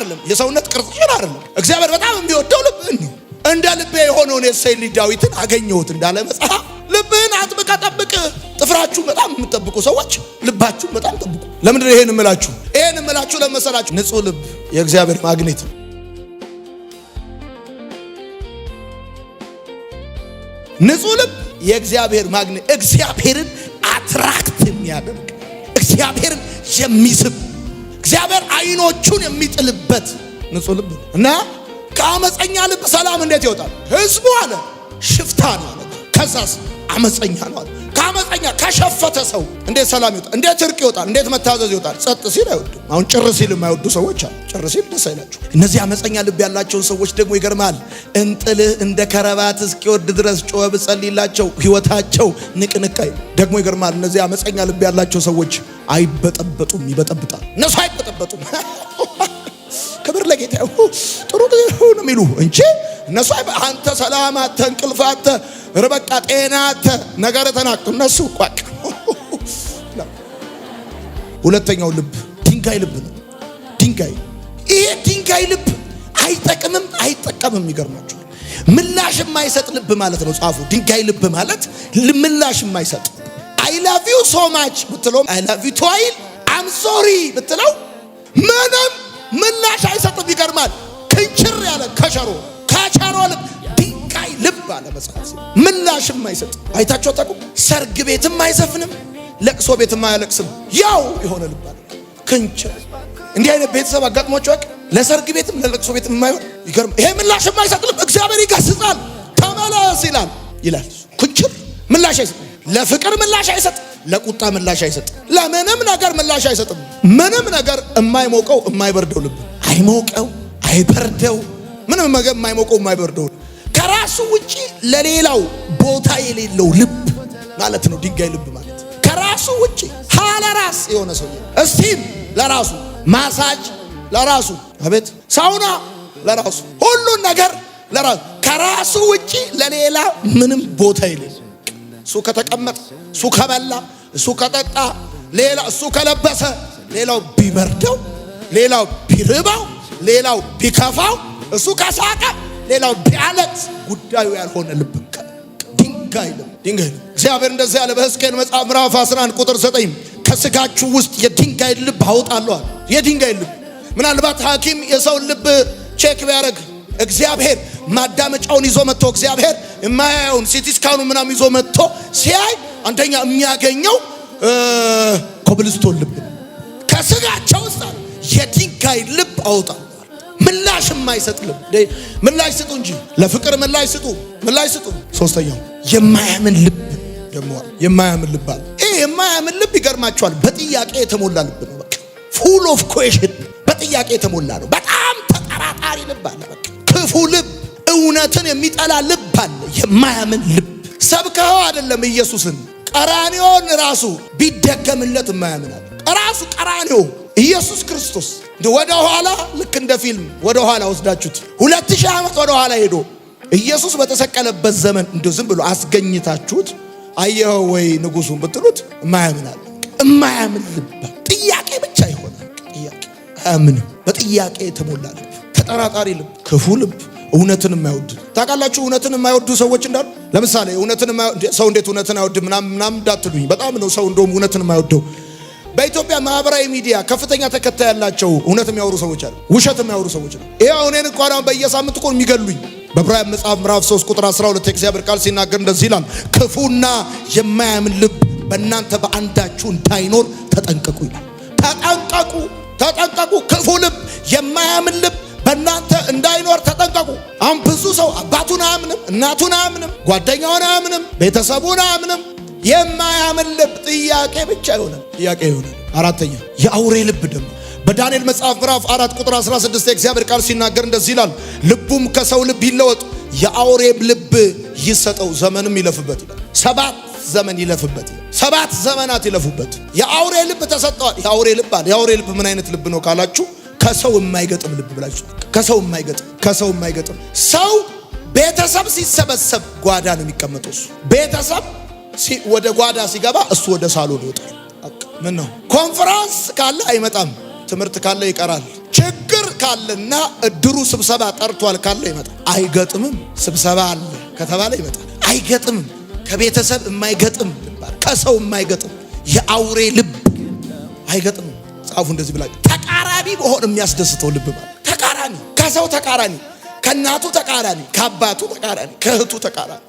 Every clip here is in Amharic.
አይደለም፣ የሰውነት ቅርጽሽን አይደለም። እግዚአብሔር በጣም የሚወደው ልብህን ነው። እንደ ልቤ የሆነውን የእሴይ ልጅ ዳዊትን አገኘሁት እንዳለ መጽሐፍ ልብህን አጥብቀህ ጠብቅ። ጥፍራችሁን በጣም የምትጠብቁ ሰዎች ልባችሁን በጣም ጠብቁ። ለምንድን ነው ይሄን እምላችሁ? ይሄን እምላችሁ ለመሰላችሁ ንጹህ ልብ የእግዚአብሔር ማግኔት ነው። ንጹህ ልብ የእግዚአብሔር ማግኔት፣ እግዚአብሔርን አትራክት የሚያደርግ እግዚአብሔርን የሚስብ እግዚአብሔር አይኖቹን የሚጥልበት ንጹህ ልብ እና ከአመፀኛ ልብ ሰላም እንዴት ይወጣል? ህዝቡ አለ ሽፍታ ነው አለ። ከዛስ አመፀኛ ነው አለ። ከአመፀኛ ከሸፈተ ሰው እንዴት ሰላም ይወጣል? እንዴት እርቅ ይወጣል? እንዴት መታዘዝ ይወጣል? ጸጥ ሲል አይወዱም። አሁን ጭር ሲል የማይወዱ ሰዎች አሉ። ጭር ሲል ደስ አይላቸው። እነዚህ አመፀኛ ልብ ያላቸውን ሰዎች ደግሞ ይገርማል። እንጥልህ እንደ ከረባት እስኪወርድ ድረስ ጮኸ ብጸልይላቸው ህይወታቸው ንቅንቃይ ደግሞ ይገርማል። እነዚህ አመፀኛ ልብ ያላቸው ሰዎች አይበጠበጡም፣ ይበጠብጣል። እነሱ አይበጠበጡም። ክብር ለጌታ። ጥሩ ነው የሚሉ እንጂ እነሱ አንተ ሰላም አተ እንቅልፍ አተ ረበቃ ጤና አተ ነገር ተናቅቱ እነሱ ቋቅ። ሁለተኛው ልብ ድንጋይ ልብ ነው። ድንጋይ ይሄ ድንጋይ ልብ አይጠቅምም አይጠቀምም። ይገርማችሁ ምላሽ የማይሰጥ ልብ ማለት ነው ጻፉ። ድንጋይ ልብ ማለት ምላሽ የማይሰጥ አይ ላቭ ዩ ሶ ማች ብትለው አይ ላቭ ዩ ቶይል አም ሶሪ ብትለው ምንም ምላሽ አይሰጥም። ይገርማል። ክንችር ያለ ከቸሮ ልብ ድንጋይ ልብ አለ መጽሐፍ። ምላሽም አይሰጥ። አይታችሁ አታውቁም? ሰርግ ቤትም አይዘፍንም፣ ለቅሶ ቤትም አያለቅስም። ያው የሆነ ልብ አለ ክንችር። እንዲህ አይነት ቤተሰብ አጋጥሟችሁ አቅ? ለሰርግ ቤትም ለለቅሶ ቤትም የማይሆን ይገርም። ይሄ ምላሽ የማይሰጥ ልብ እግዚአብሔር ይገስጻል። ተመለስ ይላል። ክንችር ምላሽ አይሰጥ። ለፍቅር ምላሽ አይሰጥ፣ ለቁጣ ምላሽ አይሰጥ፣ ለምንም ነገር ምላሽ አይሰጥም። ምንም ነገር የማይሞቀው የማይበርደው ልብ አይሞቀው አይበርደው። ምንም ነገር የማይሞቀው የማይበርደው ከራሱ ውጪ ለሌላው ቦታ የሌለው ልብ ማለት ነው ድንጋይ ልብ ማለት። ከራሱ ውጪ ለራስ የሆነ ሰው እስቲም ለራሱ ማሳጅ ለራሱ አቤት ሳውና ለራሱ ሁሉን ነገር ለራሱ ከራሱ ውጪ ለሌላ ምንም ቦታ የሌለው እሱ ከተቀመጠ እሱ ከበላ እሱ ከጠጣ ሌላ እሱ ከለበሰ ሌላው ቢበርደው ሌላው ቢርባው ሌላው ቢከፋው እሱ ከሳቀ ሌላው ቢያለቅስ ጉዳዩ ያልሆነ ልብ ድንጋይ ልብ። እግዚአብሔር እንደዚህ ያለ በሕዝቅኤል መጽሐፍ ምዕራፍ 11 ቁጥር 9 ከስጋችሁ ውስጥ የድንጋይ ልብ አወጣለሁ። የድንጋይ ልብ ምናልባት ሐኪም የሰውን ልብ ቼክ ቢያደርግ እግዚአብሔር ማዳመጫውን ይዞ መጥቶ እግዚአብሔር የማያየውን ሲቲ ስካኑ ምናምን ይዞ መጥቶ ሲያይ አንደኛ የሚያገኘው ኮብልስቶን ልብ ከስጋቸው ውስጥ የድንጋይ ልብ አወጣለሁ። ምላሽ የማይሰጥ ልብ። ምላሽ ስጡ እንጂ ለፍቅር ምላሽ ስጡ። ሶስተኛው የማያምን ልብ ደግሞ የማያምን ልብ አለ። ይሄ የማያምን ልብ ይገርማቸዋል። በጥያቄ የተሞላ ልብ ነው። በቃ ፉል ኦፍ ኩዌሽን፣ በጥያቄ የተሞላ ነው። በጣም ተጠራጣሪ ልብ አለ። በቃ ክፉ ልብ፣ እውነትን የሚጠላ ልብ አለ። የማያምን ልብ ሰብከው አይደለም ኢየሱስን ቀራንዮን ራሱ ቢደገምለት የማያምን አለ። ራሱ ቀራንዮ ኢየሱስ ክርስቶስ ወደ ኋላ ልክ እንደ ፊልም ወደ ኋላ ወስዳችሁት 2000 ዓመት ወደ ኋላ ሄዶ ኢየሱስ በተሰቀለበት ዘመን እንደ ዝም ብሎ አስገኝታችሁት አየኸው ወይ ንጉሱን ብትሉት የማያምን አለ። የማያምን ልብ ጥያቄ ብቻ ይሆናል። ጥያቄ አያምንም። በጥያቄ የተሞላ ልብ፣ ተጠራጣሪ ልብ፣ ክፉ ልብ፣ እውነትን የማይወድ ታውቃላችሁ። እውነትን የማይወዱ ሰዎች እንዳሉ ለምሳሌ ሰው እንዴት እውነትን አይወድም ምናምን እንዳትሉኝ። በጣም ነው ሰው እንደውም እውነትን የማይወደው። በኢትዮጵያ ማህበራዊ ሚዲያ ከፍተኛ ተከታይ ያላቸው እውነት የሚያወሩ ሰዎች አሉ፣ ውሸት የሚያወሩ ሰዎች አሉ። ይሄ እኔን እንኳን በየሳምንቱ እኮ የሚገሉኝ። በዕብራውያን መጽሐፍ ምዕራፍ 3 ቁጥር 12 የእግዚአብሔር ቃል ሲናገር እንደዚህ ይላል፣ ክፉና የማያምን ልብ በእናንተ በአንዳችሁ እንዳይኖር ተጠንቀቁ ይላል። ተጠንቀቁ። ክፉ ልብ፣ የማያምን ልብ በእናንተ እንዳይኖር ተጠንቀቁ። አሁን ብዙ ሰው አባቱን አያምንም፣ እናቱን አያምንም፣ ጓደኛውን አያምንም፣ ቤተሰቡን አያምንም። የማያምን ልብ ጥያቄ ብቻ ይሆናል። አራተኛ የአውሬ ልብ ደግሞ በዳንኤል መጽሐፍ ምዕራፍ 4 ቁጥር 16 የእግዚአብሔር ቃል ሲናገር እንደዚህ ይላል፣ ልቡም ከሰው ልብ ይለወጥ የአውሬም ልብ ይሰጠው ዘመንም ይለፍበት ይላል። 7 ዘመን ይለፍበት፣ 7 ዘመናት ይለፉበት። የአውሬ ልብ ተሰጠዋል። የአውሬ ልብ አለ። የአውሬ ልብ ምን አይነት ልብ ነው ካላችሁ ከሰው የማይገጥም ልብ ብላችሁ ከሰው የማይገጥም ሰው ቤተሰብ ሲሰበሰብ ጓዳ ነው የሚቀመጠው። እሱ ቤተሰብ ወደ ጓዳ ሲገባ እሱ ወደ ሳሎን ይወጣል። ምን ነው ኮንፈረንስ ካለ አይመጣም፣ ትምህርት ካለ ይቀራል፣ ችግር ካለና እድሩ ስብሰባ ጠርቷል ካለ ይመጣል። አይገጥምም ስብሰባ አለ ከተባለ ይመጣል። አይገጥምም ከቤተሰብ የማይገጥም ልባል፣ ከሰው የማይገጥም የአውሬ ልብ አይገጥምም። ጻፉ እንደዚህ ብላችሁ ተቃራኒ መሆን የሚያስደስተው ልብ ማለት ተቃራኒ፣ ከሰው ተቃራኒ፣ ከእናቱ ተቃራኒ፣ ከአባቱ ተቃራኒ፣ ከእህቱ ተቃራኒ።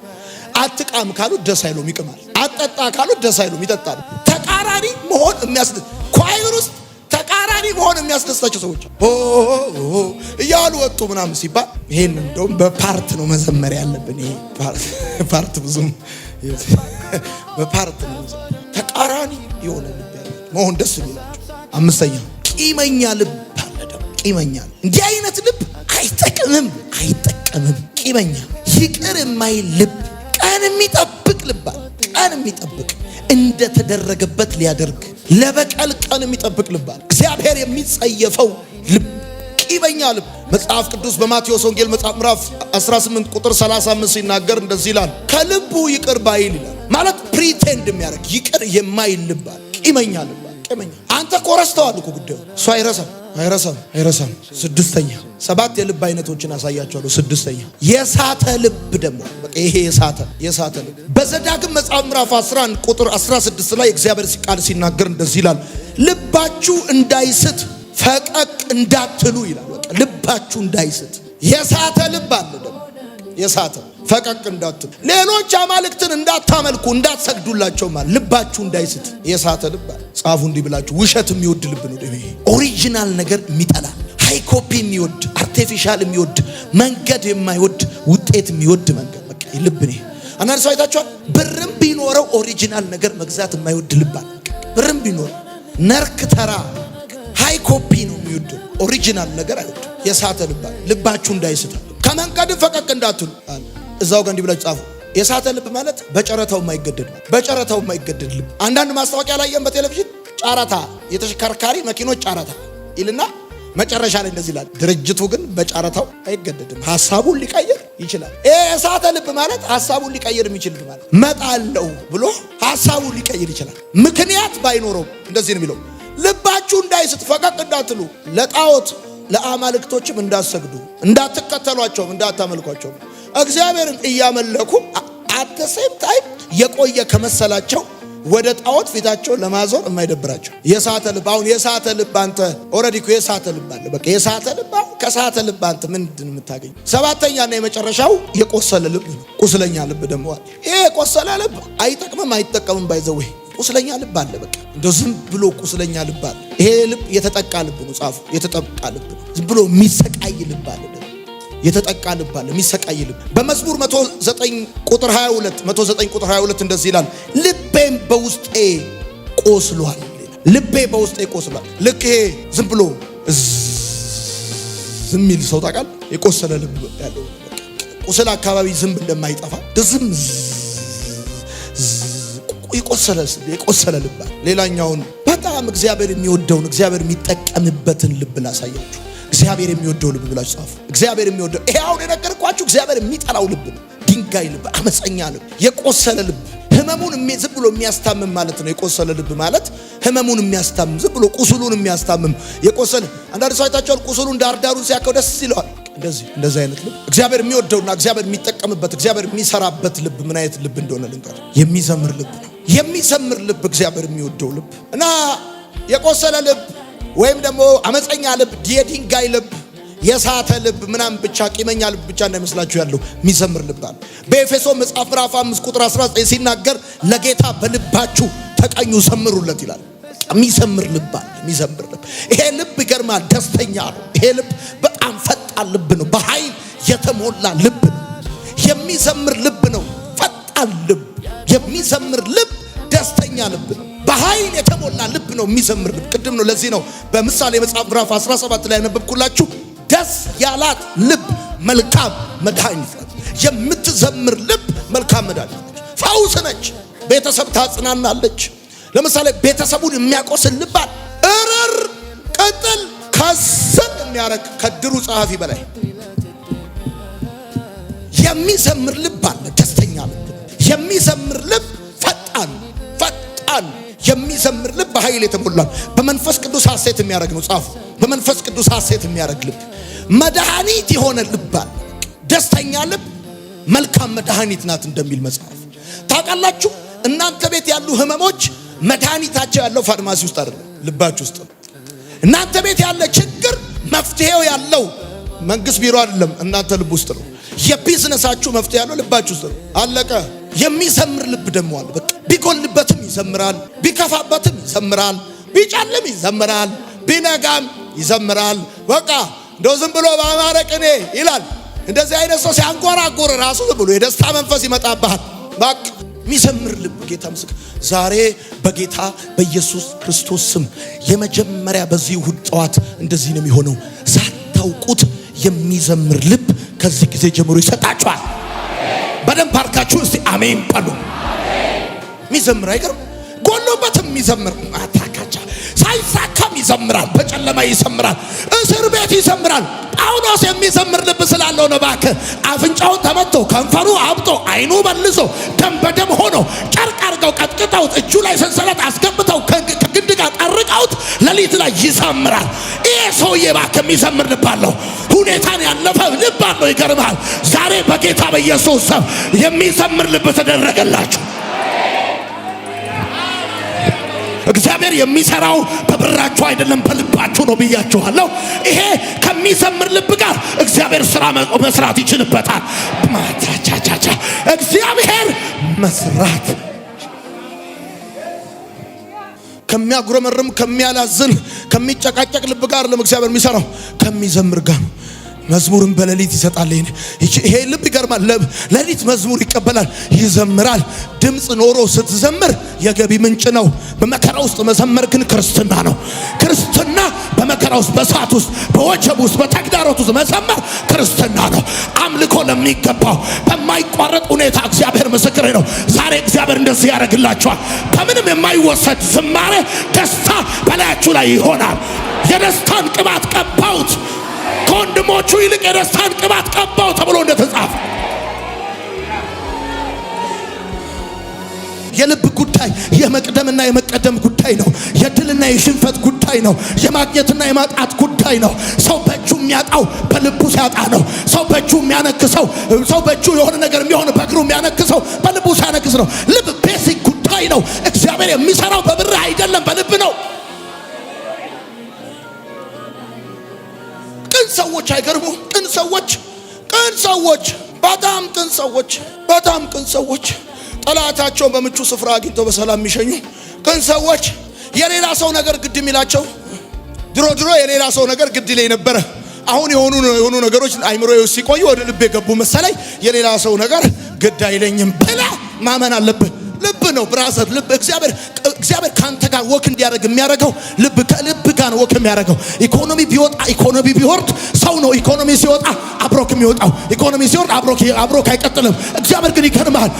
አትቃም ካሉት ደስ አይለውም ይቅማል። አትጠጣ ካሉት ደስ አይለውም ይጠጣል። ተቃራኒ መሆን የሚያስደስት ኳይር ውስጥ ተቃራኒ መሆን የሚያስደስታቸው ሰዎች እያሉ ወጡ ምናምን ሲባል ይሄን እንደውም በፓርት ነው መዘመር ያለብን። ይሄ ፓርት ብዙም በፓርት ነው ተቃራኒ የሆነ ልብ መሆን ደስ ይላል። አምስተኛ ቂመኛ ልብ አለ። ደግሞ ቂመኛ እንዲህ አይነት ልብ አይጠቅምም። ቂመኛ ይቅር የማይል ልብ፣ ቀን የሚጠብቅ ልብ አለ። ቀን የሚጠብቅ እንደተደረገበት ሊያደርግ ለበቀል ቀን የሚጠብቅ ልብ አለ። እግዚአብሔር የሚጸየፈው ልብ ቂመኛ ልብ። መጽሐፍ ቅዱስ በማቴዎስ ወንጌል መጽሐፍ ምዕራፍ 18 ቁጥር 35 ሲናገር እንደዚህ ይላል፣ ከልቡ ይቅር ባይል ይላል። ማለት ፕሪቴንድ የሚያደርግ ይቅር የማይል ልብ አለ። ቂመኛ ልብ አለ። ቂመኛ አንተ ቆረስተዋል እኮ ጉዳዩ እሱ አይረሳም። ስድስተኛ 7 የልብ አይነቶችን አሳያቸዋለሁ። ስድስተኛ የሳተ ልብ ደግሞ በቃ ይሄ የሳተ ልብ በዘዳግም መጽሐፍ ምዕራፍ 11 ቁጥር 16 ላይ እግዚአብሔር ቃል ሲናገር እንደዚህ ይላል፣ ልባችሁ እንዳይስት ፈቀቅ እንዳትሉ ይላል። በቃ ልባችሁ እንዳይስት የሳተ ልብ አለ። ደግሞ የሳተ ፈቀቅ እንዳትሉ፣ ሌሎች አማልክትን እንዳታመልኩ እንዳትሰግዱላቸው ማለት ልባችሁ እንዳይስት የሳተ ልብ አለ። ጻፉ እንዲህ ብላችሁ ውሸት የሚወድ ልብ ነው። ይሄ ኦሪጂናል ነገር የሚጠላ ሃይ ኮፒ የሚወድ አርቲፊሻል የሚወድ መንገድ የማይወድ ውጤት የሚወድ መንገድ በቃ ልብ ነው። አንዳንድ ሰው አይታችኋል፣ ብርም ቢኖረው ኦሪጂናል ነገር መግዛት የማይወድ ልብ አለ። ብርም ቢኖረው ነርክ ተራ ሃይ ኮፒ ነው የሚወድ፣ ኦሪጂናል ነገር አይወድ። የሳተ ልብ አለ። ልባችሁ እንዳይስት ከመንገድ ፈቀቅ እንዳትሉ አለ። እዛው ጋር እንዲህ ብላችሁ ጻፉ። የሳተ ልብ ማለት በጨረታው የማይገደድ ልብ። አንዳንድ ማስታወቂያ ላይ በቴሌቪዥን ጨረታ፣ የተሽከርካሪ መኪኖች ጨረታ ይልና መጨረሻ ላይ እንደዚህ ይላል፣ ድርጅቱ ግን በጨረታው አይገደድም፣ ሐሳቡን ሊቀይር ይችላል። የሳተ ልብ ማለት ሐሳቡን ሊቀይር የሚችል ልብ ማለት መጣለው ብሎ ሐሳቡን ሊቀይር ይችላል። ምክንያት ባይኖረው እንደዚህ ነው የሚለው፣ ልባችሁ እንዳይስት ፈቀቅ እንዳትሉ፣ ለጣዖት ለአማልክቶችም እንዳትሰግዱ፣ እንዳትከተሏቸውም፣ እንዳታመልኳቸው እግዚአብሔርን እያመለኩ አት ሴም ታይም የቆየ ከመሰላቸው ወደ ጣዖት ፊታቸውን ለማዞር የማይደብራቸው የሳተ ልብ። አሁን የሳተ ልብ አንተ ኦልሬዲ እኮ የሳተ ልብ አለ። በቃ የሳተ ልብ ከሳተ ልብ አንተ ምንድን የምታገኝ? ሰባተኛና የመጨረሻው የቆሰለ ልብ ነው። ቁስለኛ ልብ ደግሞ አለ። ይሄ የቆሰለ ልብ አይጠቅምም አይጠቀምም። ባይዘው ቁስለኛ ልብ አለ። በቃ እንደው ዝም ብሎ ቁስለኛ ልብ አለ። ይሄ ልብ የተጠቃ ልብ ነው። ጻፉ፣ የተጠቃ ልብ ነው። ዝም ብሎ የሚሰቃይ ልብ አለ። የተጠቃ ልብ አለ፣ የሚሰቃይ ልብ። በመዝሙር 109 ቁጥር 22 እንደዚህ ይላል፣ ልቤም በውስጤ ቆስሏል። ልቤ በውስጤ ቆስሏል። ልክ ይሄ ዝም ብሎ ዝም የሚል ሰው ታውቃለህ? የቆሰለ ልብ ያለው ቁስል አካባቢ ዝንብ እንደማይጠፋ ዝም የቆሰለ ልብ አለ። ሌላኛውን በጣም እግዚአብሔር የሚወደውን እግዚአብሔር የሚጠቀምበትን ልብ ላሳያችሁ። እግዚአብሔር የሚወደው ልብ ብላችሁ ጻፉ። እግዚአብሔር የሚወደው ይሄ አሁን የነገርኳችሁ እግዚአብሔር የሚጠላው ልብ ነው። ድንጋይ ልብ፣ አመፀኛ ልብ፣ የቆሰለ ልብ፣ ህመሙን ዝም ብሎ የሚያስታምም ማለት ነው። የቆሰለ ልብ ማለት ህመሙን የሚያስታምም ዝም ብሎ ቁስሉን የሚያስታምም የቆሰለ። አንዳንድ ሰው አይታችኋል፣ ቁስሉን ዳርዳሩን ሲያከው ደስ ይለዋል። እንደዚህ አይነት ልብ እግዚአብሔር የሚወደውና እግዚአብሔር የሚጠቀምበት እግዚአብሔር የሚሰራበት ልብ ምን አይነት ልብ እንደሆነ ልንገር። የሚዘምር ልብ ነው። የሚዘምር ልብ እግዚአብሔር የሚወደው ልብ እና የቆሰለ ልብ ወይም ደግሞ አመፀኛ ልብ፣ የድንጋይ ልብ፣ የሳተ ልብ ምናምን ብቻ ቂመኛ ልብ ብቻ እንዳይመስላችሁ ያለው የሚዘምር ልብ አለ። በኤፌሶን መጽሐፍ ምዕራፍ 5 ቁጥር 19 ሲናገር ለጌታ በልባችሁ ተቀኙ ዘምሩለት ይላል። የሚዘምር ልብ አለ። የሚዘምር ልብ። ይሄ ልብ ይገርማል፣ ደስተኛ ነው። ይሄ ልብ በጣም ፈጣን ልብ ነው። በኃይል የተሞላ ልብ ነው። የሚዘምር ልብ ነው። ፈጣን ልብ፣ የሚዘምር ልብ፣ ደስተኛ ልብ ነው። በኃይል የተሞላ ልብ ነው የሚዘምር ልብ። ቅድም ነው ለዚህ ነው በምሳሌ መጽሐፍ ምዕራፍ 17 ላይ ያነበብኩላችሁ ደስ ያላት ልብ መልካም መድኃኒት ነች። የምትዘምር ልብ መልካም መድኃኒት ነች፣ ፈውስ ነች። ቤተሰብ ታጽናናለች። ለምሳሌ ቤተሰቡን የሚያቆስል ልብ አለ፣ እርር ቅጥል ከስም የሚያረግ ከድሩ ጸሐፊ በላይ የሚዘምር ልብ አለ። ደስተኛ ልብ፣ የሚዘምር ልብ፣ ፈጣን የሚዘምር ልብ በኃይል የተሞላ በመንፈስ ቅዱስ ሐሴት የሚያደርግ ነው። ጻፉ። በመንፈስ ቅዱስ ሐሴት የሚያደርግ ልብ፣ መድኃኒት የሆነ ልብ አለ። ደስተኛ ልብ መልካም መድኃኒት ናት እንደሚል መጽሐፍ ታውቃላችሁ። እናንተ ቤት ያሉ ህመሞች መድኃኒታቸው ያለው ፋርማሲ ውስጥ አይደለም፣ ልባችሁ ውስጥ ነው። እናንተ ቤት ያለ ችግር መፍትሄው ያለው መንግስት ቢሮ አይደለም፣ እናንተ ልብ ውስጥ ነው። የቢዝነሳችሁ መፍትሄ ያለው ልባችሁ ውስጥ ነው። አለቀ። የሚዘምር ልብ ደግሞ አለ። በቃ ቢጎልበትም ይዘምራል፣ ቢከፋበትም ይዘምራል፣ ቢጨልም ይዘምራል፣ ቢነጋም ይዘምራል። በቃ እንደው ዝም ብሎ በአማረ ቅኔ ይላል። እንደዚህ አይነት ሰው ሲያንጎራጎር ራሱ ብሎ የደስታ መንፈስ ይመጣብሃል። በቃ የሚዘምር ልብ ጌታ ምስክር። ዛሬ በጌታ በኢየሱስ ክርስቶስ ስም የመጀመሪያ በዚህ እሁድ ጠዋት እንደዚህ ነው የሚሆነው። ሳታውቁት የሚዘምር ልብ ከዚህ ጊዜ ጀምሮ ይሰጣችኋል። በደንብ አርካችሁ እስቲ አሜን በሉ። የሚዘምር አይገርም? ጎሎበትም የሚዘምር አታካቻ ሳይሳካም ይዘምራል፣ በጨለማ ይዘምራል፣ እስር ቤት ይዘምራል። ጳውሎስ የሚዘምር ልብ ስላለው ነው። እባክህ አፍንጫውን ተመቶ ከንፈሩ አብጦ አይኑ መልሶ ደም በደም ሆኖ ጨርቅ አድርገው ቀጥቅጠውት እጁ ላይ ሰንሰለት አስገብተው ከግንድ ጋር ጠርቀውት ሌሊት ላይ ይዘምራል። ይሄ ሰውዬ እባክህ የሚዘምር ልብ አለው። ሁኔታን ያለፈ ልብ አለው። ይገርምሃል። ዛሬ በጌታ በኢየሱስ ስም የሚዘምር ልብ ተደረገላችሁ። እግዚአብሔር የሚሰራው በብራችሁ አይደለም በልባችሁ ነው ብያችኋለሁ። ይሄ ከሚዘምር ልብ ጋር እግዚአብሔር ስራ መስራት ይችልበታል። ማቻቻቻ እግዚአብሔር መስራት ከሚያጉረመርም ከሚያላዝን ከሚጨቃጨቅ ልብ ጋር ለእግዚአብሔር የሚሰራው ከሚዘምር ጋር ነው። መዝሙርን በሌሊት ይሰጣል። ይሄ ልብ ይገርማል። ሌሊት መዝሙር ይቀበላል፣ ይዘምራል። ድምፅ ኖሮ ስትዘምር የገቢ ምንጭ ነው። በመከራ ውስጥ መዘመር ግን ክርስትና ነው። ክርስትና በመከራ ውስጥ፣ በእሳት ውስጥ፣ በወጀብ ውስጥ፣ በተግዳሮት ውስጥ መዘመር ክርስትና ነው። አምልኮ ለሚገባው በማይቋረጥ ሁኔታ እግዚአብሔር ምስክሬ ነው። ዛሬ እግዚአብሔር እንደዚህ ያደርግላችኋል። በምንም የማይወሰድ ዝማሬ ደስታ በላያችሁ ላይ ይሆናል። የደስታን ቅባት ቀባውት፣ ከወንድሞቹ ይልቅ የደስታን ቅባት ቀባው ተብሎ እንደተጻፈ የልብ ጉዳይ የመቅደምና የመቀደም ጉዳይ ነው። የድልና የሽንፈት ጉዳይ ነው። የማግኘትና የማጣት ጉዳይ ነው። ሰው በእጁ የሚያጣው በልቡ ሲያጣ ነው። ሰው በእጁ የሚያነክሰው፣ ሰው በእጁ የሆነ ነገር የሚሆን በእግሩ የሚያነክሰው በልቡ ሲያነክስ ነው። ልብ ቤሲክ ጉዳይ ነው። እግዚአብሔር የሚሰራው በብር አይደለም፣ በልብ ነው። ቅን ሰዎች አይገርሙ? ቅን ሰዎች በጣም ቅን ሰዎች ጠላታቸውን በምቹ ስፍራ አግኝተው በሰላም የሚሸኙ ቅን ሰዎች፣ የሌላ ሰው ነገር ግድ የሚላቸው። ድሮ የሌላ ሰው ነገር ግድ ይለኝ ነበረ። አሁን የሆኑ ነገሮች አይምሮ ሲቆዩ ወደ ልብ የገቡ መሰለኝ። የሌላ ሰው ነገር ግድ አይለኝም ብለህ ማመን አለብህ። ልብ ነው ብራዘር። ልብ እግዚአብሔር ካንተ ጋር ወክ እንዲያደርግ የሚያደርገው ልብ ከልብ ጋር ወክ የሚያደርገው። ኢኮኖሚ ቢወጣ ኢኮኖሚ ቢወርድ ሰው ነው ኢኮኖሚ ሲወጣ አብሮክ የሚወጣው። ኢኮኖሚ ሲወርድ አብሮክ አይቀጥልም። እግዚአብሔር ግን ይከርማል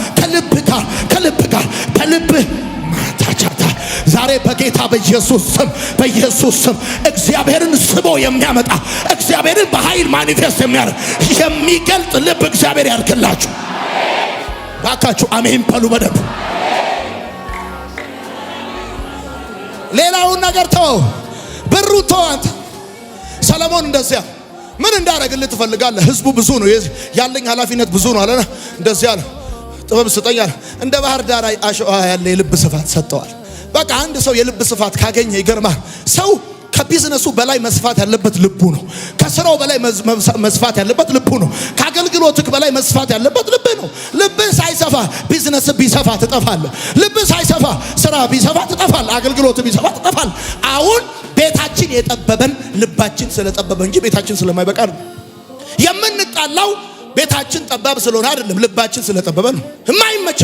ከልብ ጋር በልብ ማታቻታ። ዛሬ በጌታ በኢየሱስ ስም እግዚአብሔርን ስቦ የሚያመጣ እግዚአብሔርን በኃይል ማኒፌስት የሚያደርግ የሚገልጥ ልብ እግዚአብሔር ያድርግላችሁ። ባካችሁ አሜን በሉ በደንብ። ሌላውን ነገር ተወው፣ ብሩ ተወው። አንተ ሰለሞን እንደዚያ ምን እንዳደረግልህ ትፈልጋለህ? ህዝቡ ብዙ ነው፣ ያለኝ ኃላፊነት ብዙ ነው አለና እንደዚያ አለ። ጥበብ ስጠኝ አለ። እንደ ባህር ዳር አሸዋ ያለ የልብ ስፋት ሰጠዋል። በቃ አንድ ሰው የልብ ስፋት ካገኘ ይገርማል። ሰው ከቢዝነሱ በላይ መስፋት ያለበት ልቡ ነው። ከስራው በላይ መስፋት ያለበት ልቡ ነው። ከአገልግሎትክ በላይ መስፋት ያለበት ልብ ነው። ልብ ሳይሰፋ ቢዝነስ ቢሰፋ ትጠፋለህ። ልብ ሳይሰፋ ስራ ቢሰፋ ትጠፋለህ። አገልግሎት ቢሰፋ ትጠፋለህ። አሁን ቤታችን የጠበበን ልባችን ስለጠበበ እንጂ ቤታችን ስለማይበቃ ነው። የምንጣላው ቤታችን ጠባብ ስለሆነ አይደለም፣ ልባችን ስለጠበበ ነው።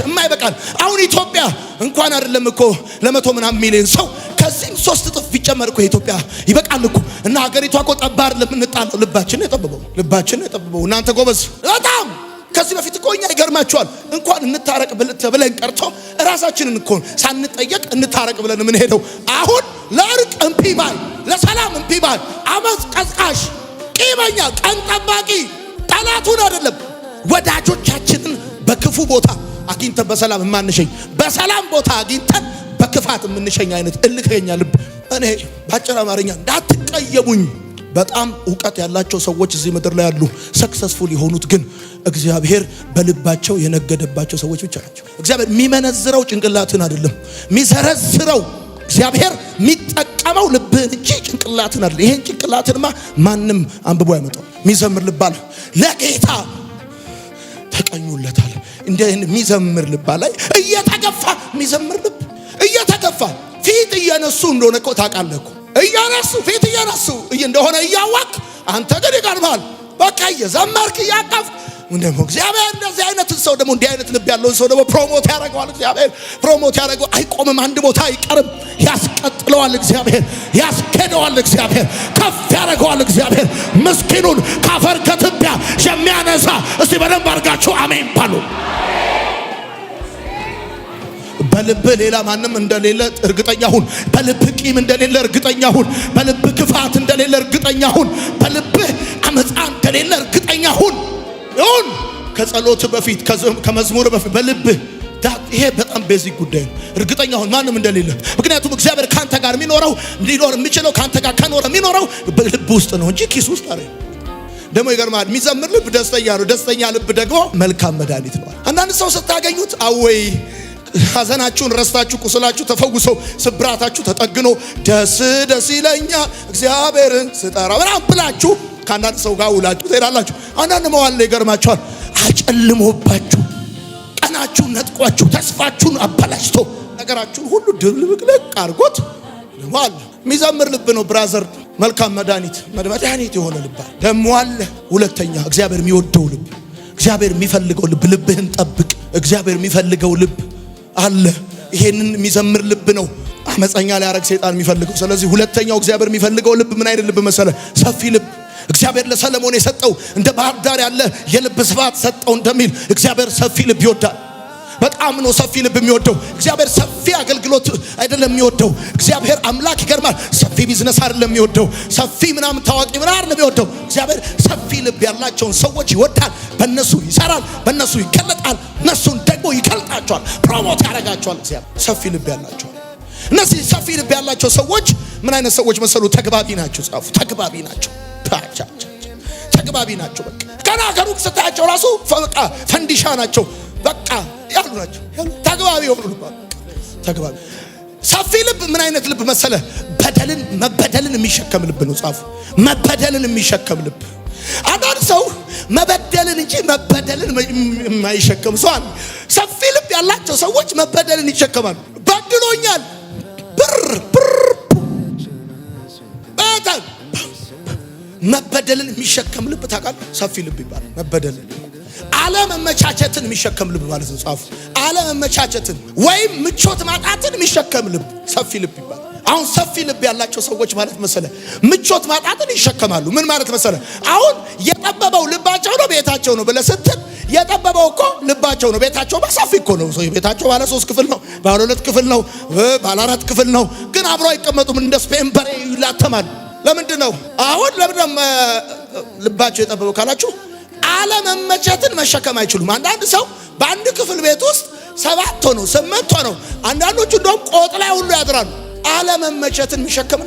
የማይበቃን አሁን ኢትዮጵያ እንኳን አይደለም እኮ ለመቶ ምናምን ሚሊዮን ሰው ከዚህም 3 እጥፍ ቢጨመር እኮ ኢትዮጵያ ይበቃል እኮ። እና ሀገሪቷ እኮ ጠባብ ለምንጣለው ልባችን የጠበበው እናንተ ጎበዝ በጣም ከዚህ በፊት እኮ እኛ ይገርማችኋል እንኳን እንታረቅ ብለን ቀርቶ ራሳችንን እኮ ሳንጠየቅ እንታረቅ ብለን ምን ሄደው አሁን ለእርቅ እምቢ ባይ፣ ለሰላም እምቢ ባይ፣ አመፅ ቀስቃሽ፣ ቂመኛ፣ ቀን ጠባቂ ጠላቱን አይደለም ወዳጆቻችንን በክፉ ቦታ አግኝተን በሰላም የማንሸኝ፣ በሰላም ቦታ አግኝተን በክፋት የምንሸኝ አይነት እልከኛ ልብ እኔ ባጭር አማርኛ እንዳትቀየሙኝ፣ በጣም ዕውቀት ያላቸው ሰዎች እዚህ ምድር ላይ ያሉ ሰክሰስፉል የሆኑት ግን እግዚአብሔር በልባቸው የነገደባቸው ሰዎች ብቻ ናቸው። እግዚአብሔር የሚመነዝረው ጭንቅላትን አይደለም፣ የሚዘረዝረው እግዚአብሔር የሚጠቀመው ልብህን እንጂ ጭንቅላትን አይደለም። ይሄን ጭንቅላትንማ ማንም አንብቦ ያመጣው። የሚዘምር ልብ አለ፣ ለጌታ ተቀኙለታል። እንደ የሚዘምር ልብ ላይ እየተገፋ የሚዘምር ልብ እየተገፋ ፊት እየነሱ እንደሆነ እኮ ታውቃለህ እኮ እያነሱ ፊት እየነሱ እንደሆነ እያወቅ አንተ ግን ይቀርባል። በቃ እየዘመርክ እያቀፍክ እንደሞ እግዚአብሔር እንደዚህ አይነት ሰው ደግሞ እንዲህ አይነት ልብ ያለውን ሰው ደግሞ ፕሮሞት ያደርገዋል። እግዚአብሔር ፕሮሞት ያደርገው። አይቆምም፣ አንድ ቦታ አይቀርም። ያስቀጥለዋል እግዚአብሔር፣ ያስኬደዋል እግዚአብሔር፣ ከፍ ያደርገዋል እግዚአብሔር። ምስኪኑን ካፈር ከትቢያ የሚያነሳ እስቲ በደንብ አድርጋችሁ አሜን ባሉ። በልብህ ሌላ ማንም እንደሌለ እርግጠኛ ሁን። በልብህ ቂም እንደሌለ እርግጠኛ ሁን። በልብህ ክፋት እንደሌለ እርግጠኛ ሁን። በልብህ አመፃ እንደሌለ እርግጠኛ ሁን። ይሁን ከጸሎት በፊት ከመዝሙር በፊት በልብህ ይሄ በጣም ቤዚክ ጉዳይ ነው። እርግጠኛ ሁን ማንም እንደሌለ። ምክንያቱም እግዚአብሔር ካንተ ጋር የሚኖረው ሊኖር የሚችለው ካንተ ጋር ከኖረ የሚኖረው በልብ ውስጥ ነው እንጂ ኪስ ውስጥ አይደለም። ደግሞ ይገርማል፣ የሚዘምር ልብ ደስተኛ ነው። ደስተኛ ልብ ደግሞ መልካም መድኃኒት ነው። አንዳንድ ሰው ስታገኙት አወይ ሐዘናችሁን ረስታችሁ ቁስላችሁ ተፈውሶ ስብራታችሁ ተጠግኖ ደስ ደስ ይለኛ እግዚአብሔርን ስጠራ ምናምን ብላችሁ ከአንዳንድ ሰው ጋር ውላችሁ ትሄዳላችሁ። አንዳንድ መዋል ላይ ይገርማችኋል፣ አጨልሞባችሁ ቀናችሁን ነጥቋችሁ ተስፋችሁን አበላሽቶ ነገራችሁን ሁሉ ድብልቅልቅ አድርጎት ዋል። የሚዘምር ልብ ነው ብራዘር፣ መልካም መድኃኒት የሆነ ልብ ደግሞ አለ። ሁለተኛ እግዚአብሔር የሚወደው ልብ፣ እግዚአብሔር የሚፈልገው ልብ። ልብህን ጠብቅ። እግዚአብሔር የሚፈልገው ልብ አለ። ይሄንን የሚዘምር ልብ ነው አመፀኛ ሊያረግ ሰይጣን የሚፈልገው። ስለዚህ ሁለተኛው እግዚአብሔር የሚፈልገው ልብ ምን አይነት ልብ መሰለ? ሰፊ ልብ። እግዚአብሔር ለሰለሞን የሰጠው እንደ ባህር ዳር ያለ የልብ ስፋት ሰጠው እንደሚል እግዚአብሔር ሰፊ ልብ ይወዳል። በጣም ነው ሰፊ ልብ የሚወደው እግዚአብሔር። ሰፊ አገልግሎት አይደለም የሚወደው እግዚአብሔር አምላክ። ይገርማል፣ ሰፊ ቢዝነስ አይደለም የሚወደው፣ ሰፊ ምናምን ታዋቂ ምናምን አይደለም የሚወደው እግዚአብሔር። ሰፊ ልብ ያላቸውን ሰዎች ይወዳል። በእነሱ ይሰራል፣ በእነሱ ይገለጣል፣ እነሱን ደግሞ ይገልጣቸዋል፣ ፕሮሞት ያደርጋቸዋል እግዚአብሔር። ሰፊ ልብ ያላቸው እነዚህ ሰፊ ልብ ያላቸው ሰዎች ምን አይነት ሰዎች መሰሉ? ተግባቢ ናቸው። ጻፉ፣ ተግባቢ ናቸው። ተግባቢ ናቸው። በቃ ገና ከሩቅ ስታያቸው ራሱ በቃ ፈንዲሻ ናቸው። በቃ ያሉ ናቸው። ተግባቢ የሆኑ ልብ። ተግባቢ ሰፊ ልብ ምን አይነት ልብ መሰለ? መበደልን የሚሸከም ልብ ነው። ጻፉ፣ መበደልን የሚሸከም ልብ። አንዳንድ ሰው መበደልን እንጂ መበደልን የማይሸከም ሰው አለ። ሰፊ ልብ ያላቸው ሰዎች መበደልን ይሸከማሉ። በድሎኛል መበደልን የሚሸከም ልብ ታውቃለህ? ሰፊ ልብ ይባላል። መበደልን አለመመቻቸትን የሚሸከም ልብ ማለት ነው። ጻፉ፣ አለመመቻቸትን ወይም ምቾት ማጣትን የሚሸከም ልብ ሰፊ ልብ ይባላል። አሁን ሰፊ ልብ ያላቸው ሰዎች ማለት መሰለ ምቾት ማጣትን ይሸከማሉ። ምን ማለት መሰለ? አሁን የጠበበው ልባቸው ነው ቤታቸው ነው ብለህ ስትል የጠበበው እኮ ልባቸው ነው። ቤታቸው በሰፊ እኮ ነው። ቤታቸው ባለ 3 ክፍል ነው፣ ባለ 2 ክፍል ነው፣ ባለ 4 ክፍል ነው። ግን አብሮ አይቀመጡም። እንደ ስፔን በሬ ይላተማሉ። ለምንድን ነው አሁን ለምንድን ልባቸው የጠበበው ካላችሁ አለመመቸትን መሸከም አይችሉም። አንዳንድ ሰው በአንድ ክፍል ቤት ውስጥ 7 ሆነው 8 ሆነው አንዳንዶቹ እንደውም ቆጥ ላይ ሁሉ ያድራሉ። አለመመቸትን የሚሸከም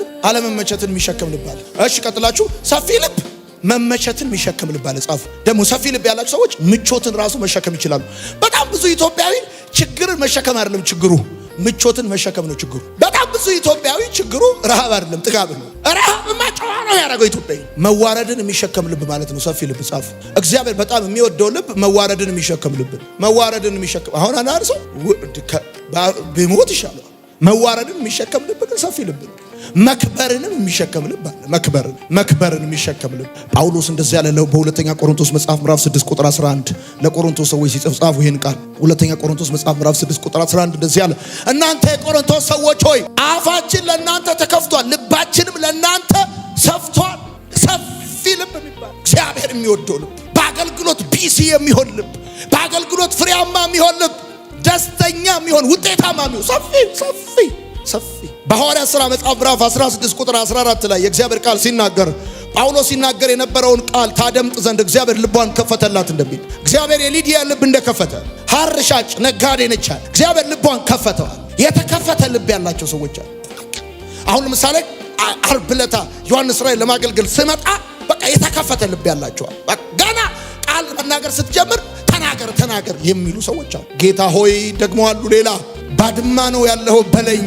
ልብ አለ። እሺ ቀጥላችሁ ሰፊ ልብ መመቸትን የሚሸከም ልብ አለ። ጻፉ። ደግሞ ሰፊ ልብ ያላችሁ ሰዎች ምቾትን ራሱ መሸከም ይችላሉ። በጣም ብዙ ኢትዮጵያዊ ችግርን መሸከም አይደለም ችግሩ፣ ምቾትን መሸከም ነው ችግሩ። በጣም ብዙ ኢትዮጵያዊ ችግሩ ረሃብ አይደለም ጥጋብ ነው። ረሃብማ ጨዋ ነው ያደረገው ኢትዮጵያዊ። መዋረድን የሚሸከም ልብ ማለት ነው ሰፊ ልብ። ጻፉ። እግዚአብሔር በጣም የሚወደው ልብ መዋረድን የሚሸከም ልብ። መዋረድን የሚሸከም አሁን አንዳንድ ሰው ቢሞት ይሻላል። መዋረድን የሚሸከም ልብ ግን ሰፊ ልብ ነው። መክበርንም የሚሸከም ልብ አለ። መክበርን የሚሸከም ልብ። ጳውሎስ እንደዚህ ያለ በሁለተኛ ቆሮንቶስ መጽሐፍ ምዕራፍ 6 ቁጥር 11 ለቆሮንቶስ ሰዎች ሲጽፍ ጻፉ ይሄን ቃል። ሁለተኛ ቆሮንቶስ መጽሐፍ ምዕራፍ 6 ቁጥር 11 እንደዚህ ያለ፣ እናንተ የቆሮንቶስ ሰዎች ሆይ አፋችን ለእናንተ ተከፍቷል፣ ልባችንም ለእናንተ ሰፍቷል። ሰፊ ልብ የሚባል እግዚአብሔር የሚወደው ልብ፣ በአገልግሎት ቢሲ የሚሆን ልብ፣ በአገልግሎት ፍሬያማ የሚሆን ልብ፣ ደስተኛ የሚሆን ውጤታማ የሚሆን ሰፊ በሐዋርያት ሥራ መጽሐፍ ምዕራፍ 16 ቁጥር 14 ላይ የእግዚአብሔር ቃል ሲናገር ጳውሎስ ሲናገር የነበረውን ቃል ታደምጥ ዘንድ እግዚአብሔር ልቧን ከፈተላት እንደሚል እግዚአብሔር የሊዲያ ልብ እንደከፈተ ሐር ሻጭ ነጋዴ ነች። እግዚአብሔር ልቧን ከፈተዋል። የተከፈተ ልብ ያላቸው ሰዎች አሉ። አሁን ለምሳሌ ዓርብ ዕለት ዮሐንስ ራእይ ለማገልገል ስመጣ በቃ የተከፈተ ልብ ያላቸዋል። ገና ቃል መናገር ስትጀምር ተናገር የሚሉ ሰዎች አሉ። ጌታ ሆይ ደግሞ አሉ ሌላ ባድማ ነው ያለው በለኝ፣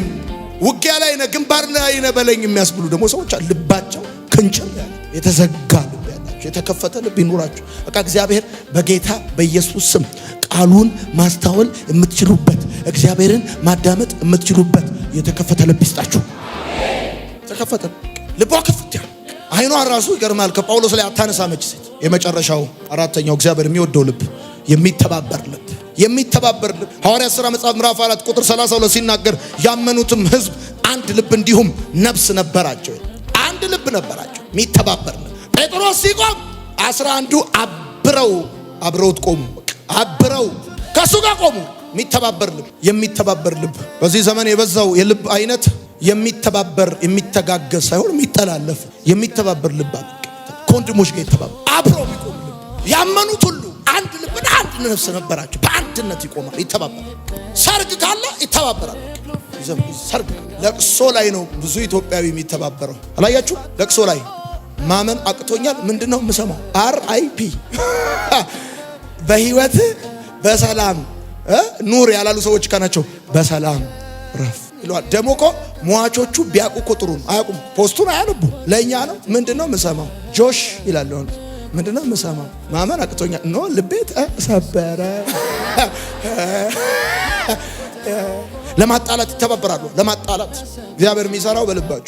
ውጊያ ላይ ነህ ግንባር ላይ ነህ በለኝ የሚያስብሉ ደግሞ ሰዎች አሉ። ልባቸው ክንጭል ያለ የተዘጋ ልብ ያላቸው የተከፈተ ልብ ይኑራቸው። በቃ እግዚአብሔር በጌታ በኢየሱስ ስም ቃሉን ማስተዋል የምትችሉበት እግዚአብሔርን ማዳመጥ የምትችሉበት የተከፈተ ልብ ይስጣችሁ። ተከፈተ ልቧ ከፍት ያለ አይኗ ራሱ ይገርማል። ከጳውሎስ ላይ አታነሳመች ሴት የመጨረሻው አራተኛው እግዚአብሔር የሚወደው ልብ የሚተባበር ልብ ሐዋርያት ሥራ መጽሐፍ ምዕራፍ 4 ቁጥር 32 ሲናገር ያመኑትም ሕዝብ አንድ ልብ እንዲሁም ነፍስ ነበራቸው። አንድ ልብ ነበራቸው የሚተባበር ልብ። ጴጥሮስ ሲቆም 11ዱ አብረውት ቆሙ። አብረው ከሱ ጋር ቆሙ። የሚተባበር ልብ በዚህ ዘመን የበዛው የልብ አይነት የሚተጋገዝ ሳይሆን የሚተላለፍ የሚተባበር ልብ አለ። ከወንድሞች ጋር ይተባበር አብረው የሚቆም ልብ። ያመኑት ሁሉ አንድ ልብና አንድ ነፍስ ነበራቸው። በአንድነት ይቆማል፣ ይተባበራል። ሰርግ ካለ ይተባበራል። ሰርግ ለቅሶ ላይ ነው ብዙ ኢትዮጵያዊ የሚተባበረው። አላያችሁ? ለቅሶ ላይ ማመን አቅቶኛል። ምንድነው የምሰማው? RIP በህይወት በሰላም ኑር ያላሉ ሰዎች ካናቸው በሰላም ረፍ ይሏል። ደግሞ እኮ ሟቾቹ ቢያውቁ እኮ ጥሩ ነው። አያውቁም። ፖስቱን አያነቡ። ለእኛ ነው ምንድነው የምሰማው? ጆሽ ይላል። ምንድነው የምሰማው? ማመን አቅቶኛል። ኖ ልቤት ሰበረ። ለማጣላት ይተባበራሉ። ለማጣላት እግዚአብሔር የሚሰራው በልባችሁ